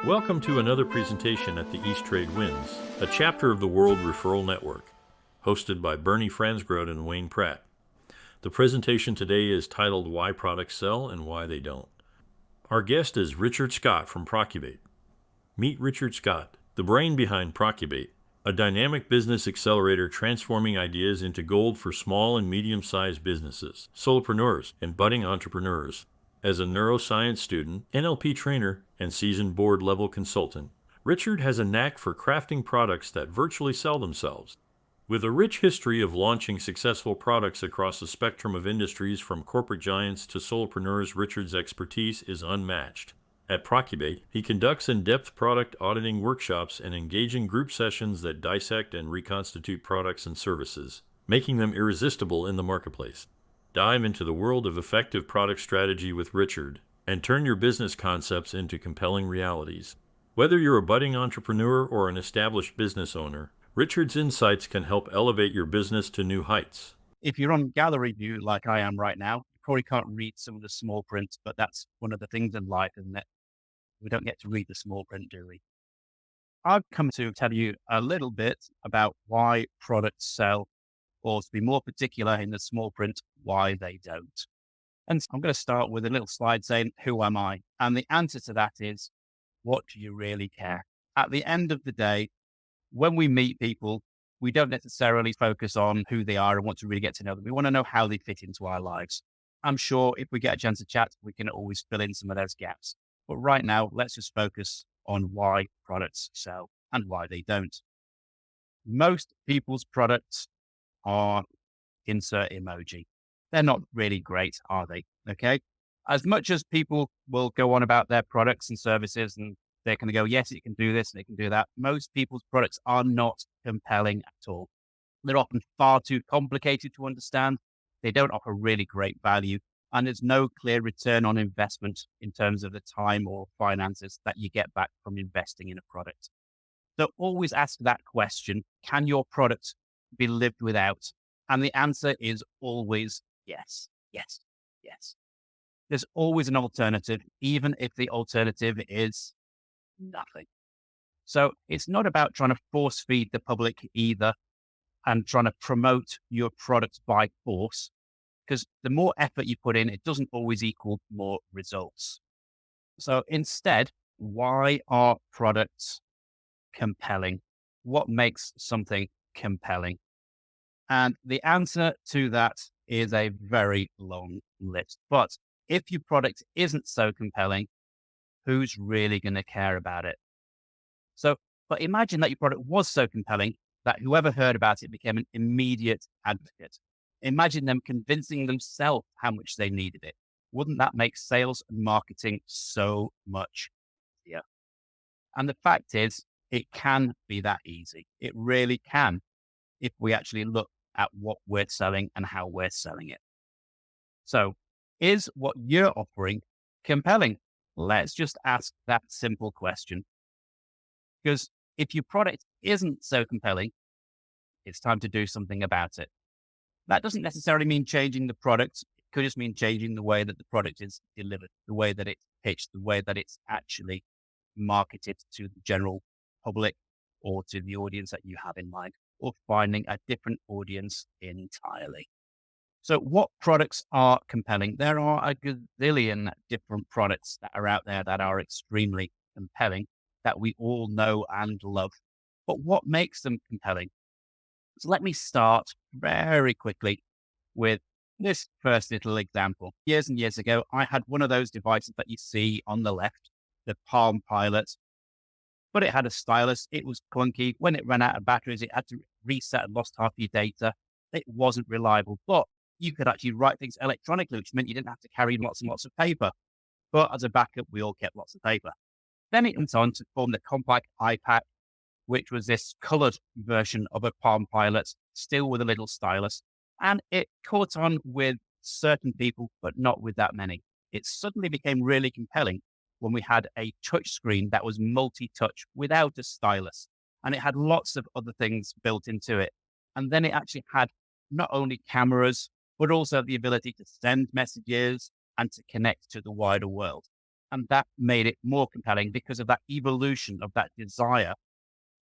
Welcome to another presentation at the East Trade Wins, a chapter of the World Referral Network, hosted by Bernie Franzgrote and Wayne Pratt. The presentation today is titled Why Products Sell and Why They Don't. Our guest is Richard Scott from Procubate. Meet Richard Scott, the brain behind Procubate, a dynamic business accelerator transforming ideas into gold for small and medium-sized businesses, solopreneurs, and budding entrepreneurs. As a neuroscience student, NLP trainer, and seasoned board-level consultant, Richard has a knack for crafting products that virtually sell themselves. With a rich history of launching successful products across a spectrum of industries from corporate giants to solopreneurs, Richard's expertise is unmatched. At Procubate, he conducts in-depth product auditing workshops and engaging group sessions that dissect and reconstitute products and services, making them irresistible in the marketplace. Dive into the world of effective product strategy with Richard and turn your business concepts into compelling realities. Whether you're a budding entrepreneur or an established business owner, Richard's insights can help elevate your business to new heights. If you're on gallery view like I am right now, you probably can't read some of the small print, but that's one of the things in life, isn't it? We don't get to read the small print, do we? I've come to tell you a little bit about why products sell, or to be more particular in the small print, why they don't. And I'm going to start with a little slide saying, who am I? And the answer to that is, what do you really care? At the end of the day, when we meet people, we don't necessarily focus on who they are and want to really get to know them. We want to know how they fit into our lives. I'm sure if we get a chance to chat, we can always fill in some of those gaps. But right now, let's just focus on why products sell and why they don't. Most people's products are insert emoji. They're not really great, are they? Okay. As much as people will go on about their products and services and they're going to go, yes, it can do this and it can do that, most people's products are not compelling at all. They're often far too complicated to understand. They don't offer really great value. And there's no clear return on investment in terms of the time or finances that you get back from investing in a product. So always ask that question, can your product be lived without? And the answer is always yes, yes, yes. There's always an alternative, even if the alternative is nothing. So it's not about trying to force feed the public either and trying to promote your product by force, because the more effort you put in, it doesn't always equal more results. So instead, why are products compelling? What makes something compelling? And the answer to that is a very long list. But if your product isn't so compelling, who's really going to care about it? But imagine that your product was so compelling that whoever heard about it became an immediate advocate. Imagine them convincing themselves how much they needed it. Wouldn't that make sales and marketing so much easier? And the fact is, it can be that easy. It really can, if we actually look at what we're selling and how we're selling it. So, is what you're offering compelling? Let's just ask that simple question. Because if your product isn't so compelling, it's time to do something about it. That doesn't necessarily mean changing the product. It could just mean changing the way that the product is delivered, the way that it's pitched, the way that it's actually marketed to the general public or to the audience that you have in mind, or finding a different audience entirely. So what products are compelling? There are a gazillion different products that are out there that are extremely compelling that we all know and love. But what makes them compelling? So let me start very quickly with this first little example. Years and years ago, I had one of those devices that you see on the left, the Palm Pilot, but it had a stylus. It was clunky. When it ran out of batteries, it had to reset and lost half your data. It wasn't reliable, but you could actually write things electronically, which meant you didn't have to carry lots and lots of paper. But as a backup, we all kept lots of paper. Then it went on to form the compact iPad, which was this colored version of a Palm Pilot, still with a little stylus. And it caught on with certain people, but not with that many. It suddenly became really compelling when we had a touch screen that was multi-touch without a stylus. And it had lots of other things built into it. And then it actually had not only cameras, but also the ability to send messages and to connect to the wider world. And that made it more compelling because of that evolution of that desire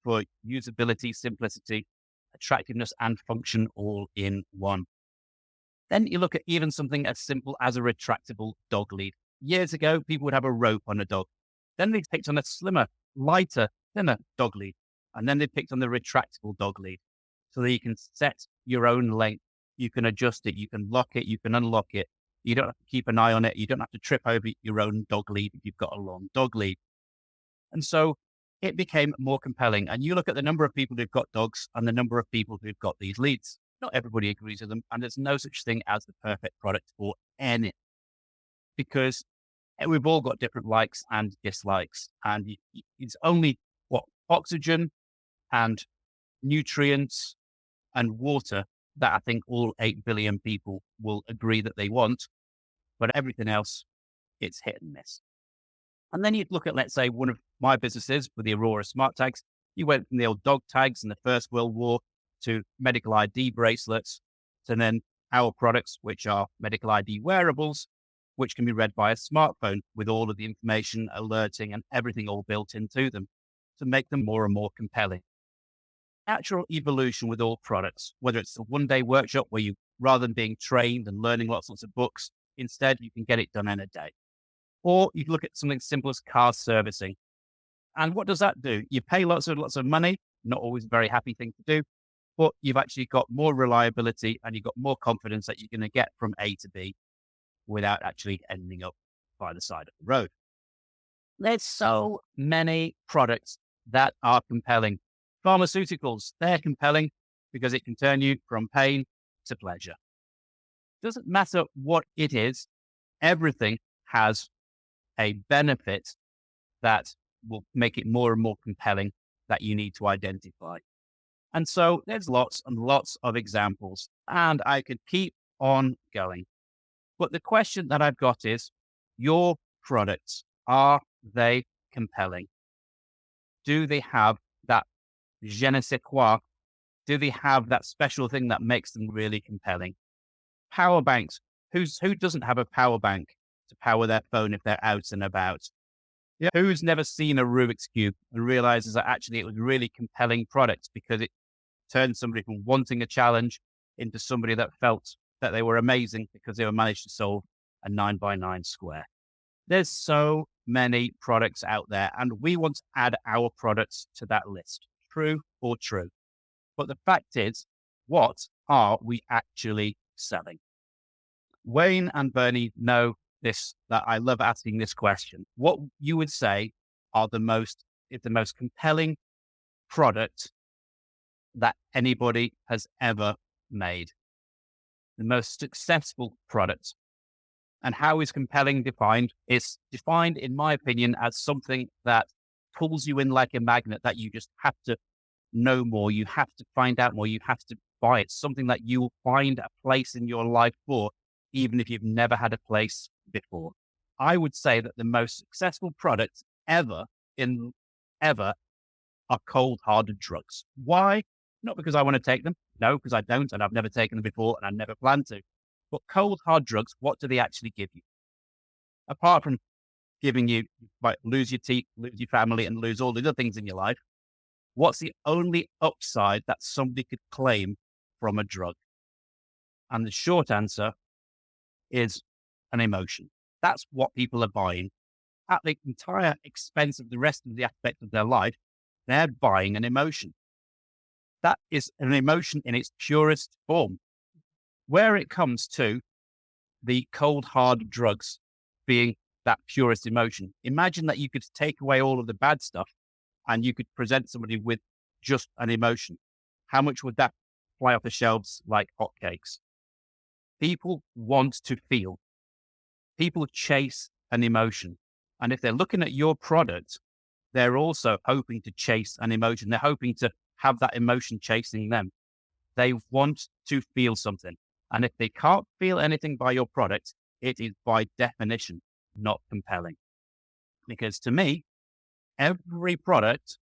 for usability, simplicity, attractiveness, and function all in one. Then you look at even something as simple as a retractable dog lead. Years ago, people would have a rope on a dog. Then they picked on a slimmer, lighter, thinner dog lead. And then they picked on the retractable dog lead so that you can set your own length. You can adjust it. You can lock it. You can unlock it. You don't have to keep an eye on it. You don't have to trip over your own dog lead if you've got a long dog lead. And so it became more compelling. And you look at the number of people who've got dogs and the number of people who've got these leads. Not everybody agrees with them. And there's no such thing as the perfect product for any, because we've all got different likes and dislikes. And it's only oxygen and nutrients and water that I think all 8 billion people will agree that they want. But everything else, it's hit and miss. And then you'd look at, let's say, one of my businesses with the Aurora smart tags. You went from the old dog tags in the First World War to medical ID bracelets, to then our products, which are medical ID wearables, which can be read by a smartphone with all of the information, alerting, and everything all built into them to make them more and more compelling. Natural evolution with all products, whether it's a one-day workshop where you, rather than being trained and learning lots of books, instead you can get it done in a day. Or you can look at something simple as car servicing. And what does that do? You pay lots of money, not always a very happy thing to do, but you've actually got more reliability and you've got more confidence that you're going to get from A to B without actually ending up by the side of the road. There's so many products that are compelling. Pharmaceuticals, they're compelling because it can turn you from pain to pleasure. Doesn't matter what it is, everything has a benefit that will make it more and more compelling that you need to identify. And so there's lots and lots of examples, and I could keep on going. But the question that I've got is, your products, are they compelling? Do they have that je ne sais quoi? Do they have that special thing that makes them really compelling? Power banks. Who doesn't have a power bank to power their phone if they're out and about? Yeah. Who's never seen a Rubik's Cube and realizes that actually it was a really compelling product because it turned somebody from wanting a challenge into somebody that felt that they were amazing because they were managed to solve a 9x9 square. There's so many products out there, and we want to add our products to that list. True or true? But the fact is, what are we actually selling? Wayne and Bernie know this, that I love asking this question. What you would say are the most compelling product that anybody has ever made? The most successful product. And how is compelling defined? It's defined, in my opinion, as something that pulls you in like a magnet, that you just have to know more. You have to find out more. You have to buy it. Something that you will find a place in your life for, even if you've never had a place before. I would say that the most successful products ever are cold, hard drugs. Why? Not because I want to take them. No, because I don't, and I've never taken them before, and I never plan to. But cold, hard drugs, what do they actually give you? Apart from giving you, like, lose your teeth, lose your family, and lose all the other things in your life, what's the only upside that somebody could claim from a drug? And the short answer is an emotion. That's what people are buying. At the entire expense of the rest of the aspect of their life, they're buying an emotion. That is an emotion in its purest form. Where it comes to the cold, hard drugs being that purest emotion, imagine that you could take away all of the bad stuff and you could present somebody with just an emotion. How much would that fly off the shelves like hotcakes? People want to feel. People chase an emotion. And if they're looking at your product, they're also hoping to chase an emotion. They're hoping to have that emotion chasing them. They want to feel something. And if they can't feel anything by your product, it is by definition not compelling. Because to me, every product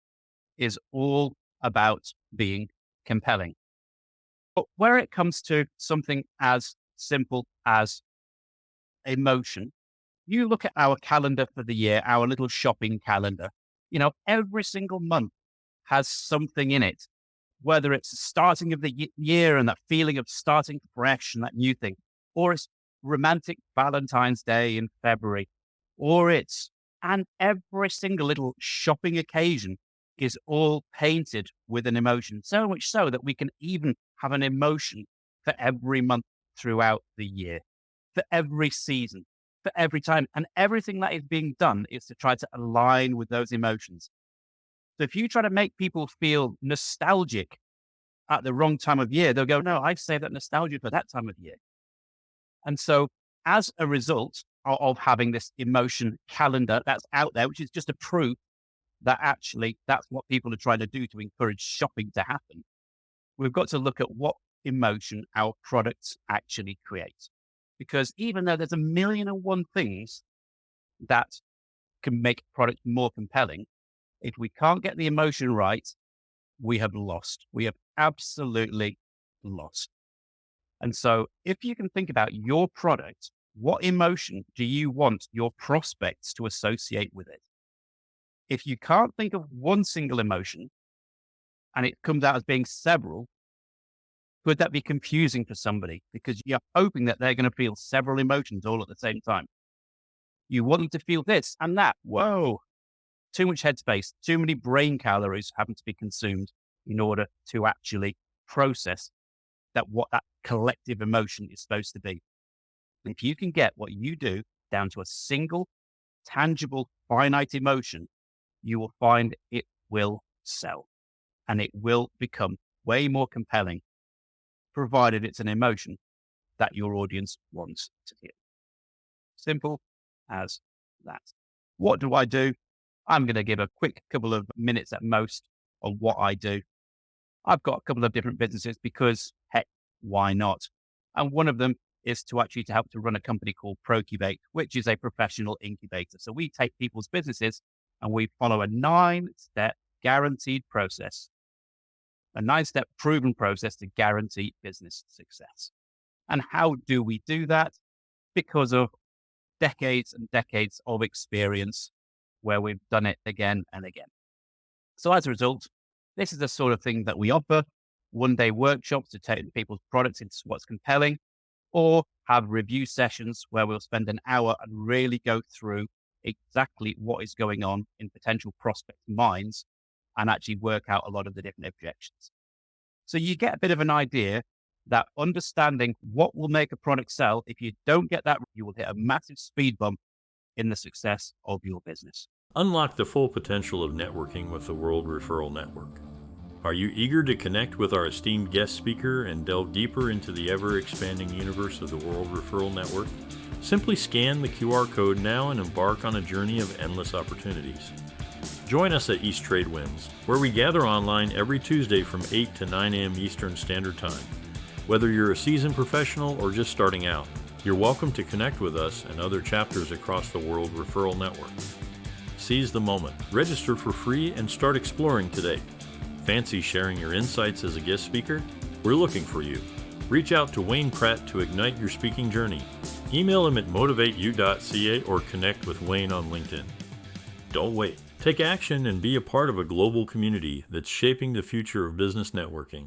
is all about being compelling. But where it comes to something as simple as emotion, You look at our calendar for the year, our little shopping calendar, every single month has something in it, whether it's the starting of the year and that feeling of starting fresh and that new thing, or it's romantic Valentine's Day in February, and every single little shopping occasion is all painted with an emotion, so much so that we can even have an emotion for every month throughout the year, for every season, for every time. And everything that is being done is to try to align with those emotions. So if you try to make people feel nostalgic at the wrong time of year, they'll go, no, I've saved that nostalgia for that time of year. And so as a result of having this emotion calendar that's out there, which is just a proof that actually that's what people are trying to do to encourage shopping to happen, we've got to look at what emotion our products actually create. Because even though there's a million and one things that can make a product more compelling, if we can't get the emotion right, we have lost. We have absolutely lost. And so if you can think about your product, what emotion do you want your prospects to associate with it? If you can't think of one single emotion and it comes out as being several, could that be confusing for somebody? Because you're hoping that they're going to feel several emotions all at the same time. You want them to feel this and that. Whoa, too much headspace, too many brain calories having to be consumed in order to actually process what that collective emotion is supposed to be. If you can get what you do down to a single, tangible, finite emotion, you will find it will sell and it will become way more compelling, provided it's an emotion that your audience wants to hear. Simple as that. What do I do? I'm going to give a quick couple of minutes at most on what I do. I've got a couple of different businesses because, heck, why not? And one of them is to help to run a company called Procubate, which is a professional incubator. So we take people's businesses and we follow a 9-step guaranteed process, a 9-step proven process to guarantee business success. And how do we do that? Because of decades and decades of experience where we've done it again and again. So as a result, this is the sort of thing that we offer: one-day workshops to take people's products into what's compelling, or have review sessions where we'll spend an hour and really go through exactly what is going on in potential prospects' minds and actually work out a lot of the different objections. So you get a bit of an idea that understanding what will make a product sell, if you don't get that, you will hit a massive speed bump in the success of your business. Unlock the full potential of networking with the World Referral Network. Are you eager to connect with our esteemed guest speaker and delve deeper into the ever-expanding universe of the World Referral Network? Simply scan the QR code now and embark on a journey of endless opportunities. Join us at East Trade Wins, where we gather online every Tuesday from 8 to 9 a.m. Eastern Standard Time. Whether you're a seasoned professional or just starting out, you're welcome to connect with us and other chapters across the World Referral Network. Seize the moment, register for free, and start exploring today. Fancy sharing your insights as a guest speaker? We're looking for you. Reach out to Wayne Pratt to ignite your speaking journey. Email him at motivateyou.ca or connect with Wayne on LinkedIn. Don't wait. Take action and be a part of a global community that's shaping the future of business networking.